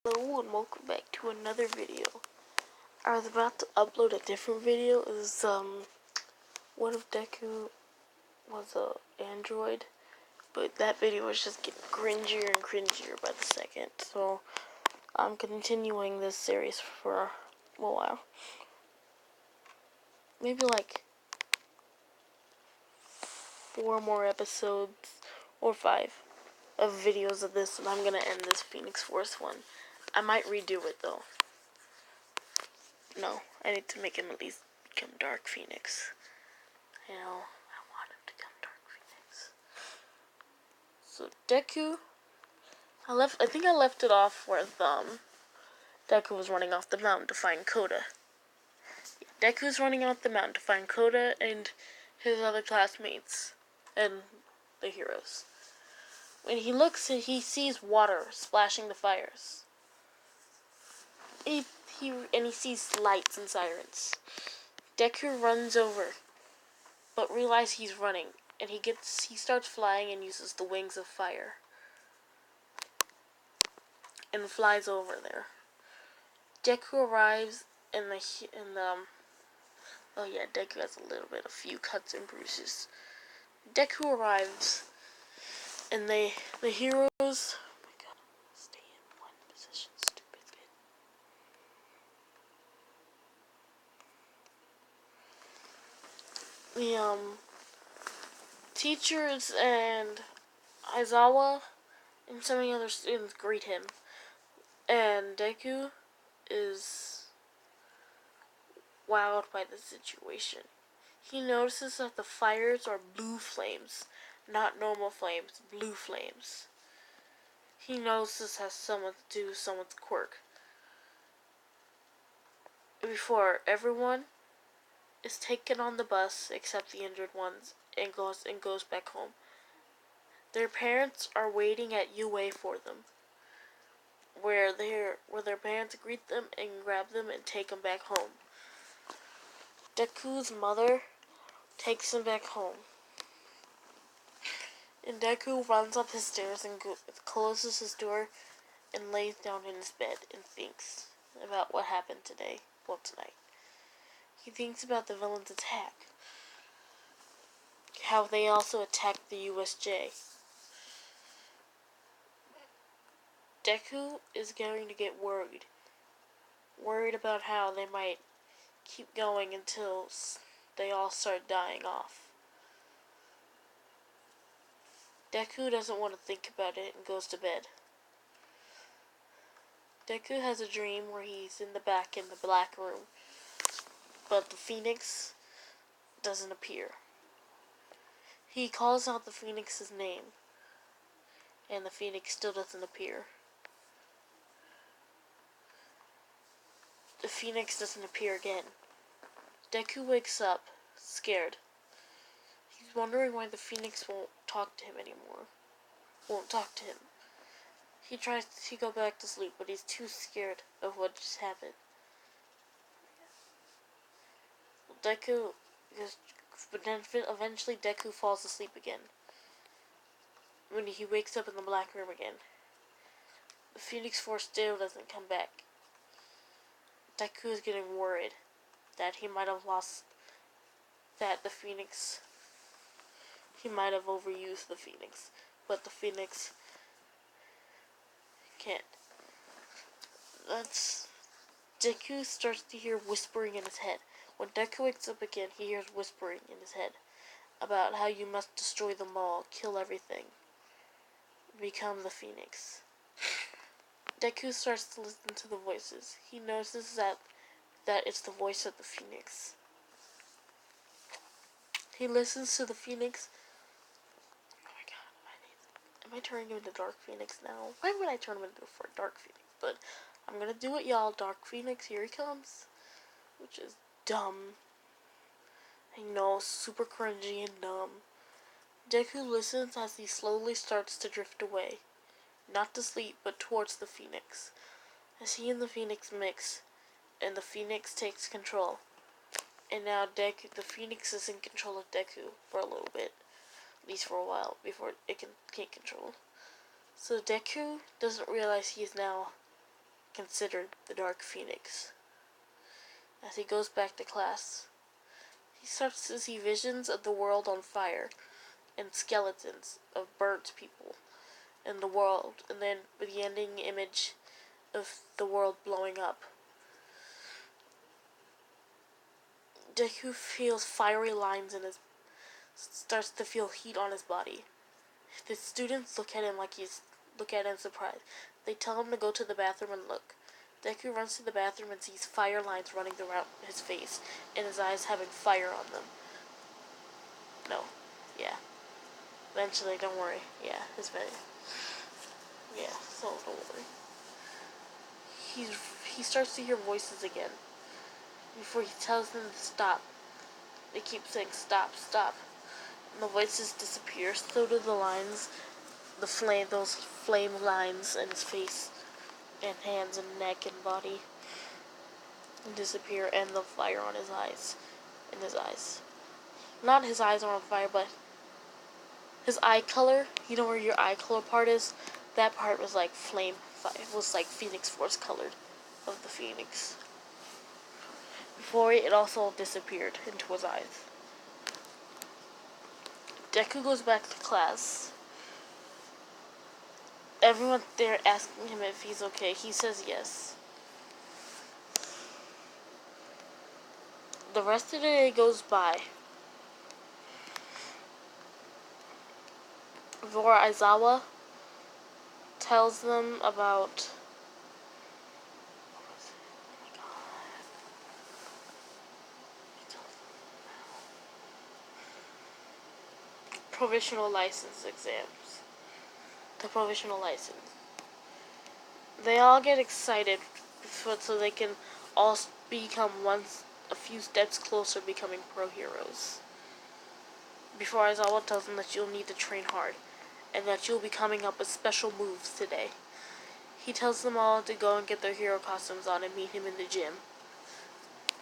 Hello and welcome back to another video. I was about to upload a different video. It was what if Deku was a android, but that video was just getting cringier and cringier by the second. So I'm continuing this series for a while. Maybe like 4 more episodes or 5 of videos of this, and I'm gonna end this Phoenix Force one. I might redo it though. No, I need to make him at least become Dark Phoenix. You know, I want him to become Dark Phoenix. So Deku, I think I left it off where Deku was running off the mountain to find Koda. Yeah, Deku's running off the mountain to find Koda and his other classmates and the heroes. When he looks, he sees water splashing the fires. He sees lights and sirens. Deku runs over, but realizes he's running, and he starts flying and uses the wings of fire, and flies over there. Deku arrives, and oh yeah, Deku has a few cuts and bruises. Deku arrives, and the heroes. Oh my god, stay in one position, stupid bit. The teachers and Aizawa and some of the other students greet him, and Deku is wowed by the situation. He notices that the fires are blue flames, not normal flames, blue flames. He knows this has something to do with someone's quirk. Before everyone is taken on the bus except the injured ones and goes back home. Their parents are waiting at UA for them, where their parents greet them and grab them and take them back home. Deku's mother takes him back home, and Deku runs up his stairs and closes his door and lays down in his bed and thinks about what happened tonight. He thinks about the villain's attack, how they also attacked the USJ. Deku is going to get worried about how they might keep going until they all start dying off. Deku doesn't want to think about it and goes to bed. Deku has a dream where he's in the black room, but the Phoenix doesn't appear. He calls out the Phoenix's name, and the Phoenix still doesn't appear. The Phoenix doesn't appear again. Deku wakes up, scared. He's wondering why the Phoenix won't talk to him anymore. He tries to go back to sleep, but he's too scared of what just happened. But then eventually Deku falls asleep again. When he wakes up in the black room again, the Phoenix Force still doesn't come back. Deku is getting worried that he might have he might have overused the Phoenix, but the Phoenix can't. Deku starts to hear whispering in his head. When Deku wakes up again, he hears whispering in his head about how you must destroy them all, kill everything, become the Phoenix. Deku starts to listen to the voices. He notices that it's the voice of the Phoenix. He listens to the Phoenix. Oh my god, am I turning him into Dark Phoenix now? Why would I turn him into a Dark Phoenix? But I'm gonna do it, y'all. Dark Phoenix, here he comes. Which is dumb. I know, super cringy and dumb. Deku listens as he slowly starts to drift away. Not to sleep, but towards the Phoenix. As he and the Phoenix mix, and the Phoenix takes control. And now the Phoenix is in control of Deku for a little bit. At least for a while, before it can take control. So Deku doesn't realize he is now considered the Dark Phoenix. As he goes back to class, he starts to see visions of the world on fire and skeletons of burnt people in the world, and then the ending image of the world blowing up. Deku feels fiery lines in his starts to feel heat on his body. The students look at him surprised. They tell him to go to the bathroom and look. Deku runs to the bathroom and sees fire lines running around his face and his eyes having fire on them. No. Yeah. Eventually, don't worry. Yeah, his face. Yeah, so don't worry. He starts to hear voices again. Before he tells them to stop, they keep saying stop, stop. And the voices disappear. So do the lines, those flame lines in his face and hands and neck and body disappear, and the fire on his eyes. In his eyes. Not his eyes are on fire, but his eye color. You know where your eye color part is? That part was like flame. It was like Phoenix Force colored of the Phoenix. Before it also disappeared into his eyes. Deku goes back to class. Everyone there asking him if he's okay. He says yes. The rest of the day goes by. Vora Aizawa tells them about provisional license exams. The provisional license. They all get excited so they can all become a few steps closer to becoming pro heroes. Before Aizawa tells them that you'll need to train hard, and that you'll be coming up with special moves today. He tells them all to go and get their hero costumes on and meet him in the gym.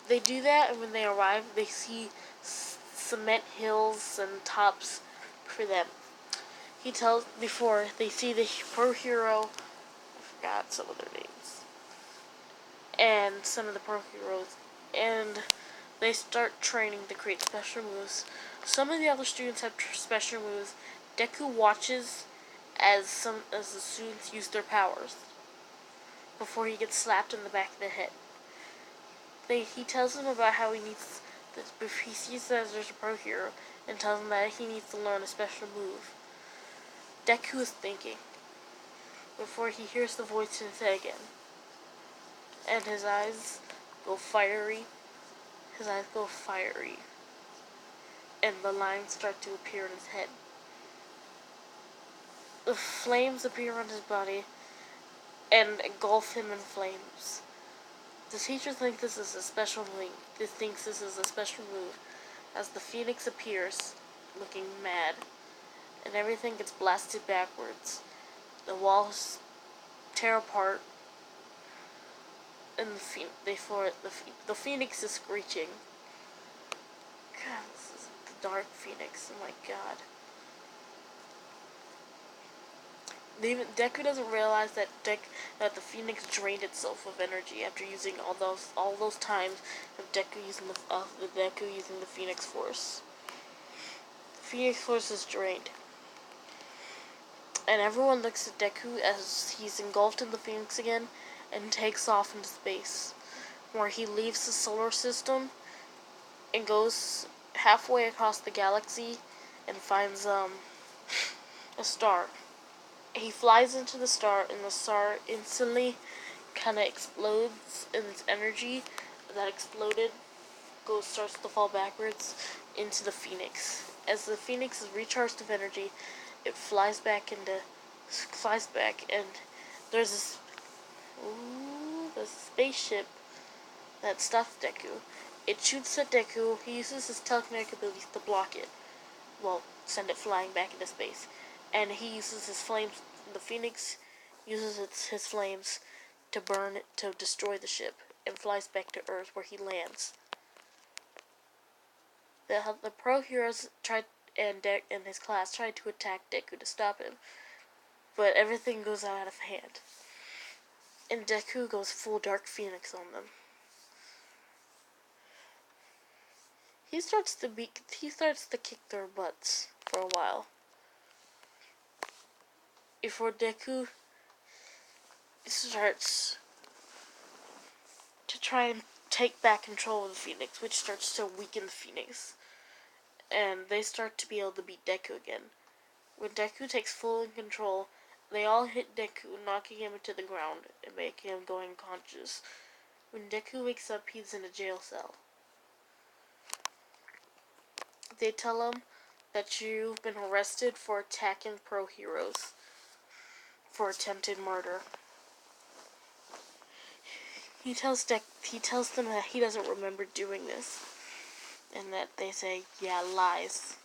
They do that, and when they arrive, they see cement hills and tops for them. He tells before they see the pro hero. I forgot some of their names. And some of the pro heroes, and they start training to create special moves. Some of the other students have special moves. Deku watches as the students use their powers before he gets slapped in the back of the head. He tells them about how he needs. He sees that there's a pro hero and tells him that he needs to learn a special move. Deku is thinking before he hears the voice in his head again, and his eyes go fiery. His eyes go fiery, and the lines start to appear in his head. The flames appear on his body and engulf him in flames. The teacher thinks this is a special link. Thinks this is a special move, as the Phoenix appears, looking mad, and everything gets blasted backwards. The walls tear apart, and the Phoenix is screeching. God, this is the Dark Phoenix. Oh my God. Deku doesn't realize that the Phoenix drained itself of energy after using all those times of Deku using the Phoenix Force. The Phoenix Force is drained, and everyone looks at Deku as he's engulfed in the Phoenix again and takes off into space, where he leaves the solar system and goes halfway across the galaxy and finds a star. He flies into the star, and the star instantly kind of explodes, and its energy that exploded starts to fall backwards into the Phoenix. As the Phoenix is recharged of energy, it flies back, and there's a spaceship that stops Deku. It shoots at Deku. He uses his telekinetic abilities to block it. Well, send it flying back into space. And he uses his flames. The Phoenix uses his flames to destroy the ship, and flies back to Earth, where he lands. The pro heroes and his class tried to attack Deku to stop him, but everything goes out of hand. and Deku goes full Dark Phoenix on them. He starts to kick their butts for a while. Before Deku starts to try and take back control of the Phoenix, which starts to weaken the Phoenix. And they start to be able to beat Deku again. When Deku takes full control, they all hit Deku, knocking him into the ground and making him go unconscious. When Deku wakes up, he's in a jail cell. They tell him that you've been arrested for attacking pro heroes for attempted murder. He tells them that he doesn't remember doing this, and that they say, yeah, lies.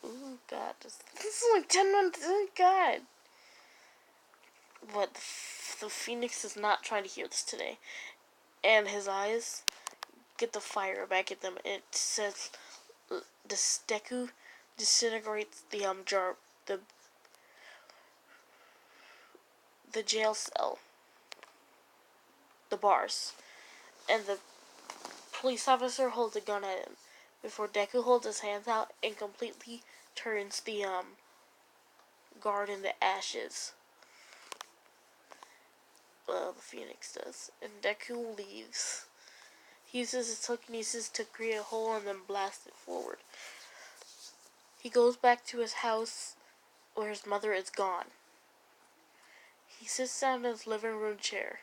Oh God, this is like 10 months. Oh God. But the Phoenix is not trying to hear this today, and his eyes get the fire back at them. It says, "This Deku disintegrates the the jail cell, the bars, and the police officer holds a gun at him before Deku holds his hands out and completely turns the guard into ashes." Well, the Phoenix does, and Deku leaves. He uses his telekinesis to create a hole and then blast it forward. He goes back to his house where his mother is gone. He sits down in his living room chair.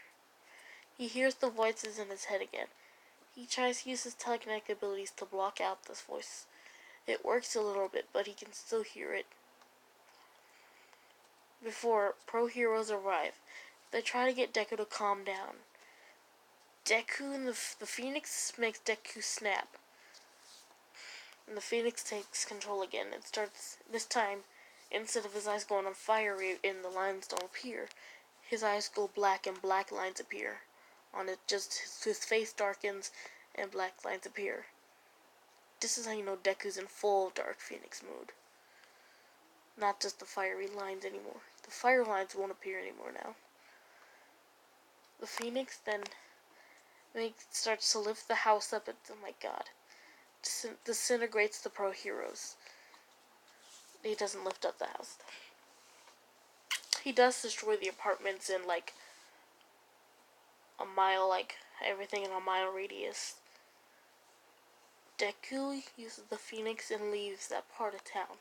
He hears the voices in his head again. He tries to use his telekinetic abilities to block out this voice. It works a little bit, but he can still hear it. Before pro heroes arrive, they try to get Deku to calm down. Deku and the Phoenix makes Deku snap. And the Phoenix takes control again and starts, this time, instead of his eyes going on fire and the lines don't appear, his eyes go black and black lines appear. On it, just his face darkens and black lines appear. This is how you know Deku's in full Dark Phoenix mode. Not just the fiery lines anymore. The fire lines won't appear anymore now. The Phoenix then starts to lift the house up, and oh my God, disintegrates the pro heroes. He doesn't lift up the house. He does destroy the apartments in like a mile, like everything in a mile radius. Deku uses the Phoenix and leaves that part of town.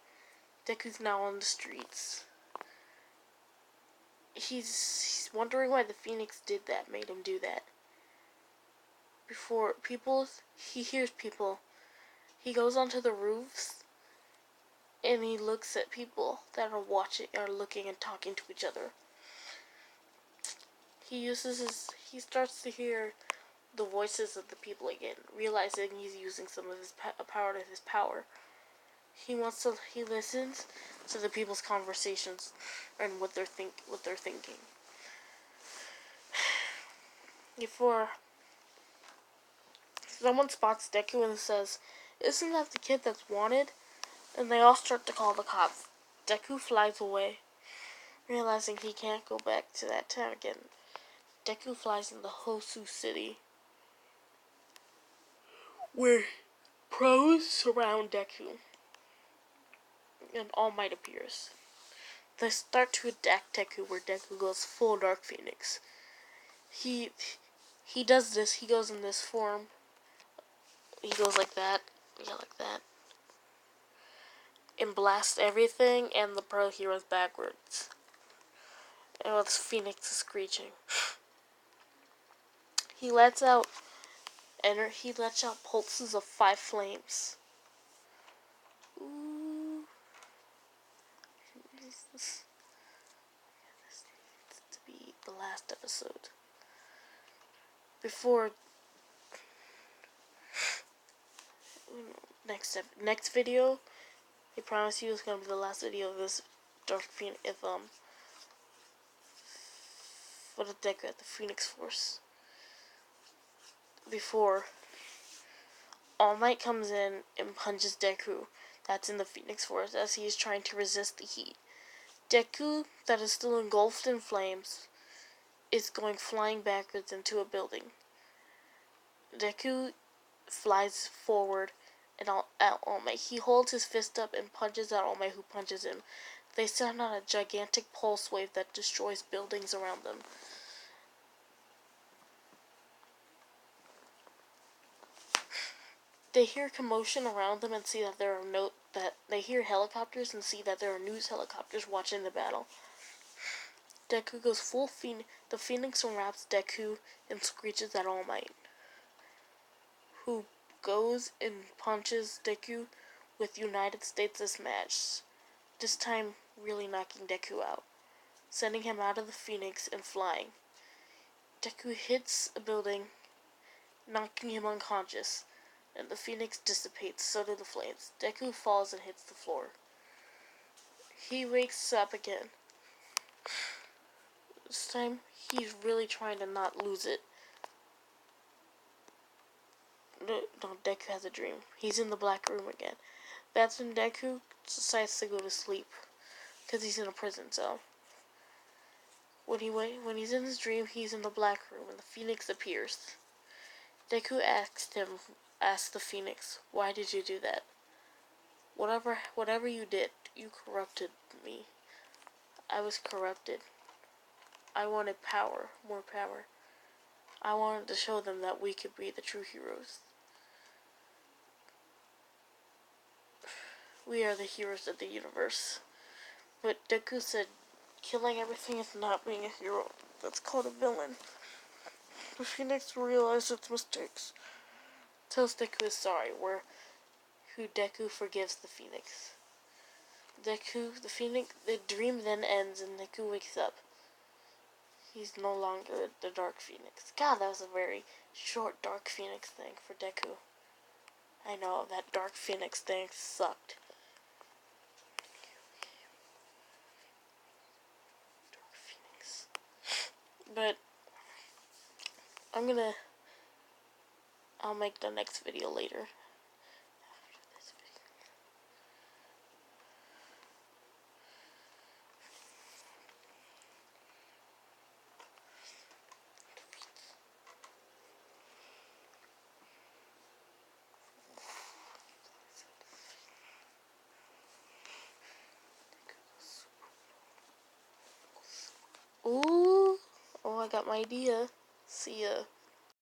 Deku's now on the streets. He's wondering why the Phoenix did that, made him do that. Before he hears people. He goes onto the roofs and he looks at people that are looking and talking to each other. He starts to hear the voices of the people again, realizing he's using some of his power. He listens to the people's conversations and what they're thinking. Before someone spots Deku and says, "Isn't that the kid that's wanted?" And they all start to call the cops. Deku flies away, realizing he can't go back to that town again. Deku flies into Hosu City, where pros surround Deku, and All Might appears. They start to attack Deku, where Deku goes full Dark Phoenix. He does this. He goes in this form. He goes like that. Yeah, like that. And blasts everything and the pro heroes backwards. And with Phoenix screeching. He lets out pulses of 5 flames. Ooh. This needs to be the last episode. Before next video, I promise you it's gonna be the last video of this Dark Phoenix for the Deku at the Phoenix Force. Before All Might comes in and punches Deku that's in the Phoenix Force as he is trying to resist the heat. Deku, that is still engulfed in flames, is going flying backwards into a building. Deku flies forward and at All Might. He holds his fist up and punches at All Might, who punches him. They send out a gigantic pulse wave that destroys buildings around them. They hear commotion around them and see that they hear helicopters and see that there are news helicopters watching the battle. Deku goes full Phoenix. The Phoenix enwraps Deku and screeches at All Might, who goes and punches Deku with United States Smash, this time really knocking Deku out, sending him out of the Phoenix and flying. Deku hits a building, knocking him unconscious, and the Phoenix dissipates, so do the flames. Deku falls and hits the floor. He wakes up again. This time, he's really trying to not lose it. No, Deku has a dream. He's in the black room again. That's when Deku decides to go to sleep, because he's in a prison cell. When he's in his dream, he's in the black room, and the Phoenix appears. Deku asks the Phoenix, "Why did you do that? Whatever you did, you corrupted me. I was corrupted. I wanted power, more power. I wanted to show them that we could be the true heroes. We are the heroes of the universe." But Deku said, killing everything is not being a hero. That's called a villain. The Phoenix realizes its mistakes. Tells Deku is sorry, who Deku forgives the Phoenix. The dream then ends and Deku wakes up. He's no longer the Dark Phoenix. God, that was a very short Dark Phoenix thing for Deku. I know, that Dark Phoenix thing sucked. Dark Phoenix. But I'll make the next video later. After this video. Ooh. Oh, I got my idea. See ya.